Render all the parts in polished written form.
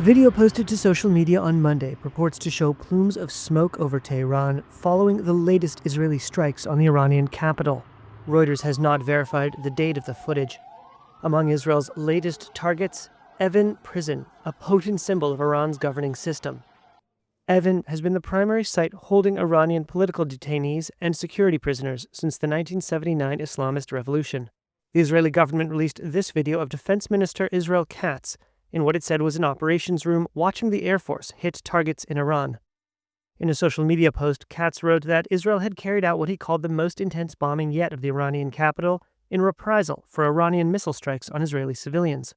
Video posted to social media on Monday purports to show plumes of smoke over Tehran following the latest Israeli strikes on the Iranian capital. Reuters has not verified the date of the footage. Among Israel's latest targets, Evin prison, a potent symbol of Iran's governing system. Evin has been the primary site holding Iranian political detainees and security prisoners since the 1979 Islamist revolution. The Israeli government released this video of Defense Minister Israel Katz in what it said was an operations room watching the Air Force hit targets in Iran. In a social media post, Katz wrote that Israel had carried out what he called the most intense bombing yet of the Iranian capital in reprisal for Iranian missile strikes on Israeli civilians.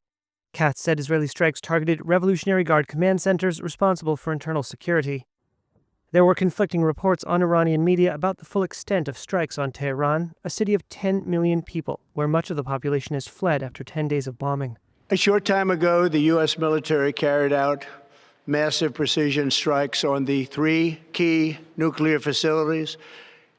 Katz said Israeli strikes targeted Revolutionary Guard command centers responsible for internal security. There were conflicting reports on Iranian media about the full extent of strikes on Tehran, a city of 10 million people, where much of the population has fled after 10 days of bombing. A short time ago, the U.S. military carried out massive precision strikes on the 3 key nuclear facilities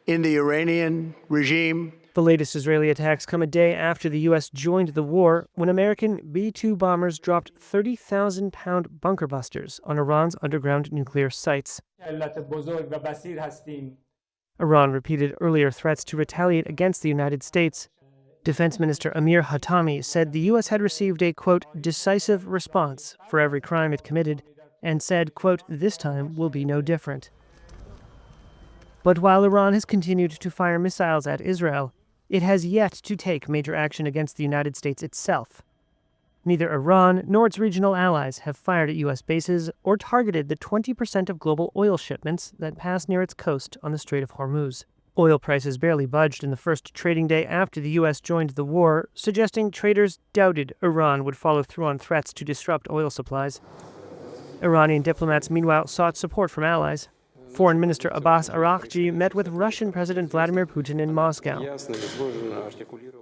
in the Iranian regime. The latest Israeli attacks come a day after the U.S. joined the war when American B-2 bombers dropped 30,000-pound bunker busters on Iran's underground nuclear sites. Iran repeated earlier threats to retaliate against the United States. Defense Minister Amir Hatami said the U.S. had received a, quote, decisive response for every crime it committed, and said, quote, this time will be no different. But while Iran has continued to fire missiles at Israel, it has yet to take major action against the United States itself. Neither Iran nor its regional allies have fired at U.S. bases or targeted the 20% of global oil shipments that pass near its coast on the Strait of Hormuz. Oil prices barely budged in the first trading day after the U.S. joined the war, suggesting traders doubted Iran would follow through on threats to disrupt oil supplies. Iranian diplomats, meanwhile, sought support from allies. Foreign Minister Abbas Araghchi met with Russian President Vladimir Putin in Moscow.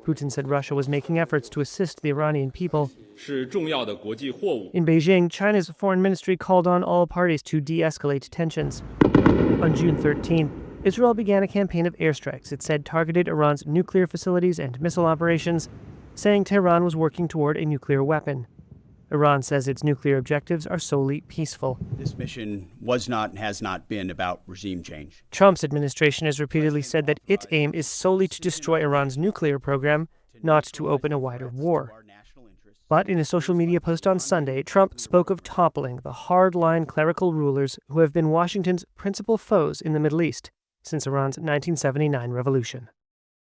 Putin said Russia was making efforts to assist the Iranian people. In Beijing, China's foreign ministry called on all parties to de-escalate tensions. On June 13th, Israel began a campaign of airstrikes it said targeted Iran's nuclear facilities and missile operations, saying Tehran was working toward a nuclear weapon. Iran says its nuclear objectives are solely peaceful. This mission was not and has not been about regime change. Trump's administration has repeatedly said that its aim is solely to destroy Iran's nuclear program, not to open a wider war. But in a social media post on Sunday, Trump spoke of toppling the hard-line clerical rulers who have been Washington's principal foes in the Middle East since Iran's 1979 revolution.